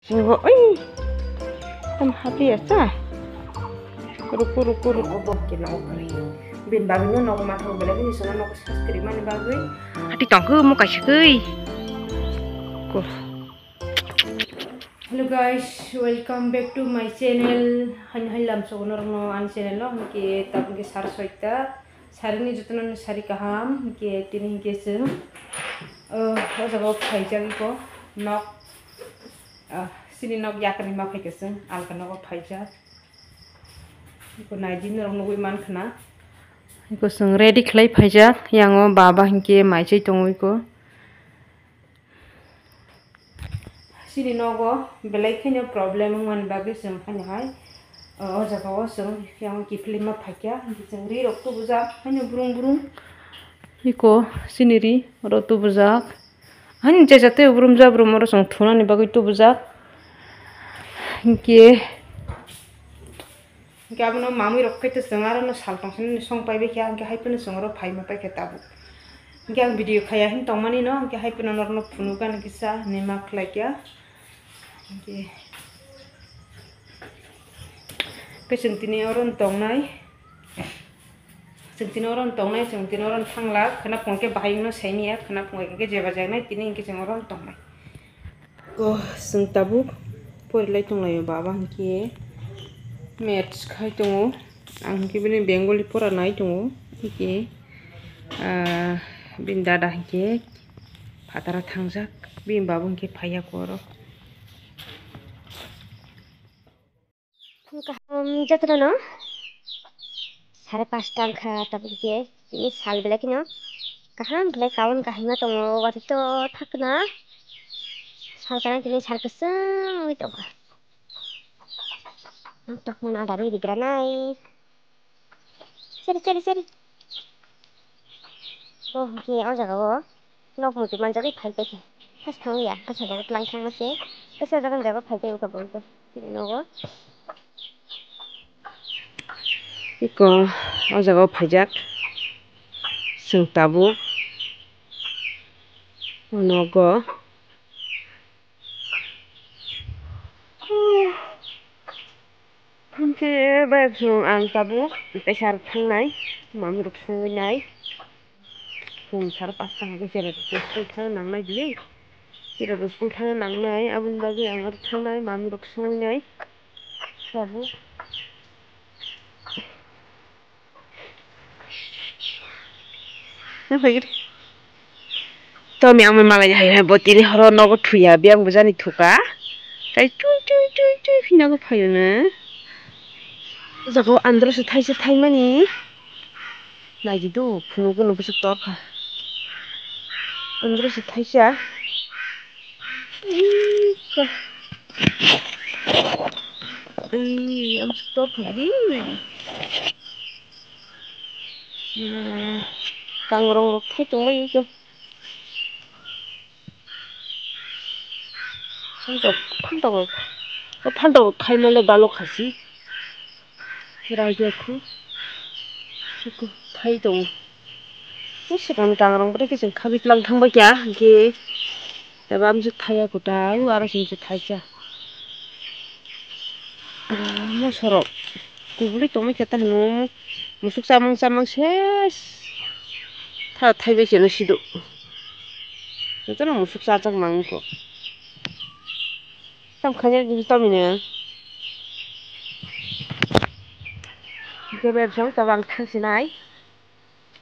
Sungguh, oi, tam happy ya sah. Kuru. Obok kina okri. Bin babi no nok matho bela bin sona nok subscribe mani babi. Hati tangku mau kasih kui. Hello guys, welcome back to my channel. Lam sogonor no an channel lo ke tabun ke sar soita. Sari ni jutun sari kaham ke tini ke se. O jago phaijang ko nok sini nok yakar ni ma phaikeseng alka nok phaija. Ko naijin rong no iman khna. Ko sung ready khlai phaijak yango baba hinke maicai tongoi ko. Sini Nokgo Belai kenya problem ngan bagi seng hanya hai. O jaga seng yang kipli ma phakya seng ri rok tu bujak hanya burung. Iko siniri rotu bujak. Han jajate burum ro song thuna ni bagai tu bujak. Hinke abno mami rok kete seng aro no saltong sen song pai be kya angke hai pen song ro phai ma pai keta bu. Ang video khaya hin tongmani no angke hai pen nor no phunukan kisa nema khlakya. Okay. Sengtini orang tongnai, sengtini orang thangla, kena pungke bahayung no seni ya, kena pungke ke jeba janai, tini ingke seng orang tongnai. Ko seng tabuk, porilai tonglai baba angke, match kai tongo, angke bini Bengali pora nai tongo, angke, bin dada angke, patara thangjak, bin babu angke phaya koro. Jatuh no, 5:30 angka tapi dia ini sal belak no, kaham belak kawan kahimnya tunggu waktu itu tak na, sal kanan ini sal keseng itu, untuk mana dari di granai, seri, oh okay, oh jaga oh, nok mungkin manjari phai peke, pas tahu ya, pas ada langkang masih, pas ada kan jaga phai peke ukap itu, ini no. Iko o jaga phaijak sung tabu Nokgo hamse bayar sung ang tabu pesar thangnai mami rok sungai sar pasang ke jere school thang nangnai dili jere school thang nangnai abun bagi ang thangnai mami rok sungai tabu na phagir to mi ang malai hai botini horo Nokgo thuya biang bujani thuka tai tui phina ko phayo na jago andro se thai mani naji do phunu ko no busuk tor kha andro se thaisa am tor khadi kangrong rok thai tongmai ko 판다고 타이멜레 날로 가시 히라이데쿠 스쿠 타이동 시간 당랑 브레이크 좀 카비랑 탕바기야 이게 내가 암주 타야 고다 알아서 이제 타자 뭐 서로 구불이 또 먹겠다 놈 무숙 사망 셋 타 타이베시는 시도 그때는 무숙 사장 많고 참 그냥 일점이네 cái bên sống tao bằng thang xin ai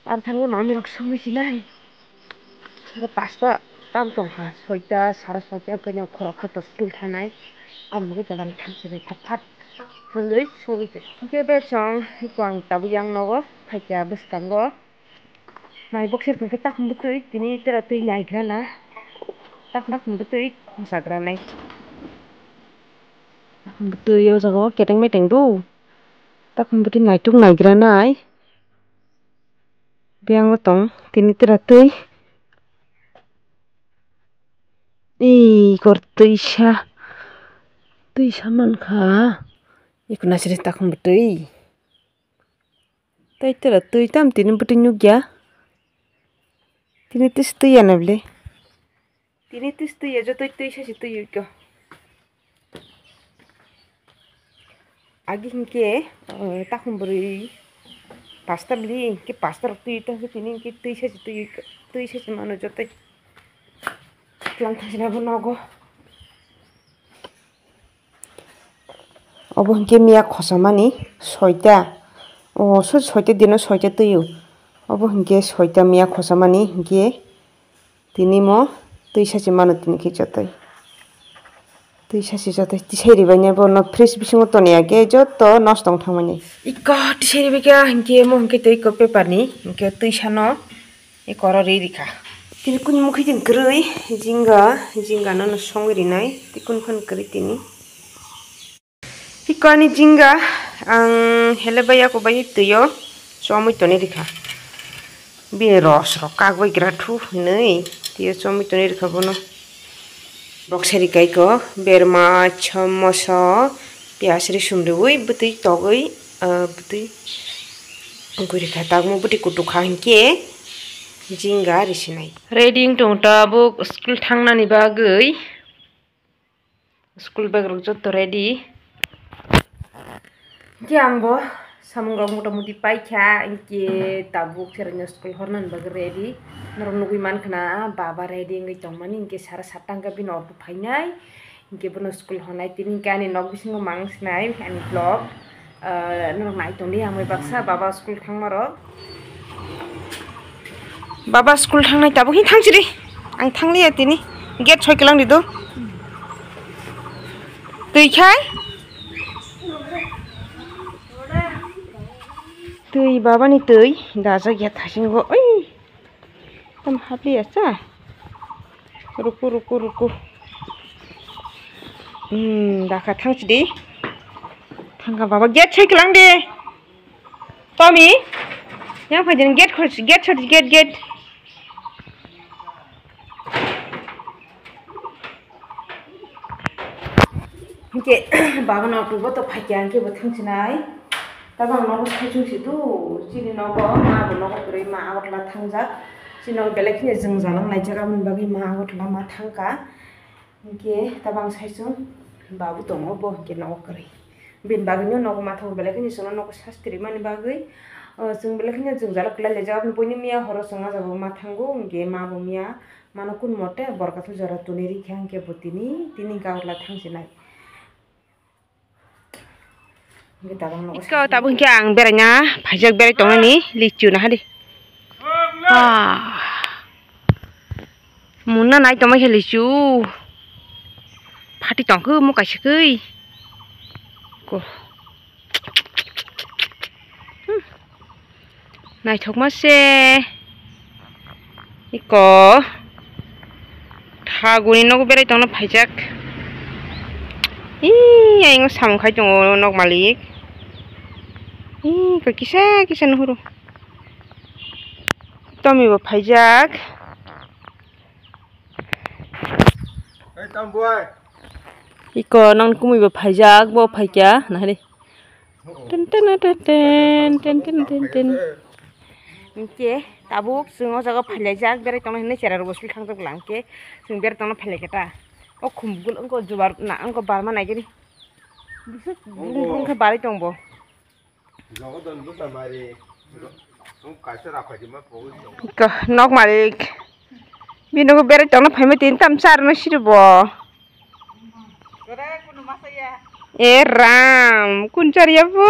ăn thang cái món mình sống với xin ai cái pasta tam tổng hả rồi ta sao sao ta cái nhau khó khăn tập school thang này ăn cái tao bằng thang xin này phát phần lưới xuống cái bên sống cái quàng tao yang nó phải trả bớt cắn đó này bốc xếp cái tắc không bớt tươi thì ní tao tươi nhảy ra là tắc không bớt tươi sạc ra này bớt tươi yêu sao cái đánh mấy đánh đu tak mbeti ngai tung ngai granai biang otong tini teratui kortuisha tuisha man kha ikuna sire tak mbeti tai teratui tam tini mbeti nyugya tini tistu ya nable tini tistu ya jotoi tuisha situ yuko agi hingke takum beri pasta beli ke pasta roti itu tini ke tui sesi mano jote lang thasina bo nogo obo hingke miya khosamani 6ta o so 6ta dino 6ta tuiu obo hingke 6ta miya khosamani hingke tini mo tui sesi mano tini ke jote tui sesi jote tiseri bani bo no fridge bisingo tonia ke joto nostong thangmani iko tiseri bega hingke mo hingke tui ko paper ni hingke tui sano e koro rika tini kun mukhi tin krui jinga no songri nai tikun khon kri tini iko ani jinga ang helebaya ko bai tuyo somoi toni rika bi ros ro kagoi gratu nei tiyo somoi toni rika bono boxeri kai ko berma chamoso piasri sumrui butui togoi butui angkuri kha tagmo buti kutu kha hinke jinga risinai reading tongta book school thangnani bagui school bag rok jotto ready ke ambo samung motamuti paikha inke tabuk sernya school hornan bag ready norong nugui mankhana baba ready ngai tongmani inke sara satangka bin orbu phainai inke bono school honai tini kani nok bisingo mangsnai ani vlog norong nai tongdi amoi baksa baba school thangmaro baba school thangnai tabuk hin thangchiri ang thangli tini gate soikelang dido tui khai tui baba ni tui daja gya thasingo oi tam hapli acha ruku daka thangchidi thangka baba gate soikelang de Tommy yang fajen gate Oke, baba nak tu betul pakaian ke betul cenai. Tabang nak usah situ, sini nak nak beri awak lah thangja. Sini nak belak ni jengjalang naik jaga bagi awak lah thangka. Oke, tabang saya babu tu mau boh ke nak beri. Bin baginya nak matang belak ni sono nak sastri mana bagi. Sung belak ni jengjalang kelal jaga punya mia horos sengaja jaga matanggo. Oke, mabu mia mana kun mote berkat jara tuniri kang ke butini tini kau lah thang cenai. Iko tabung ke ang beranya pajak berai tong ni licu nah di. Wah. Muna nai tong ke licu. Pati tong ke mu kasih ke. Ko. Nai thok mase. Iko. Thaguni nok berai tong na pajak. Ih, aing sam khai tong nok malik. Ih, kisah nuhuru. Tommy bo pajak. Hey, Tomboy. Iko nang kumi bo pajak bo paja nah di. Ten. Oke, tabuk sungo jaga pajak berai tong ni cerar bosul khang jok langke sung ber tong phalai keta. Oh kumbul engko jubar na engko barma nai gini. Bisuk bung ke bari tong bo. Iko nok malik. Bino ko bere tong na phai tin tam sar na sirbo. Ram kun cari apa?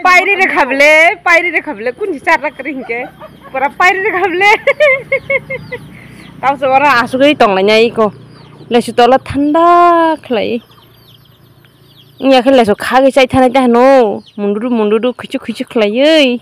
Pairi re khable kun char kering ke. Pura pairi re khable. Tahu seorang asuh ke tong nanya iko. Lesu tola thanda khlai. Nya khale so khage chai thana ta no. Mundu khuchu khlai ei.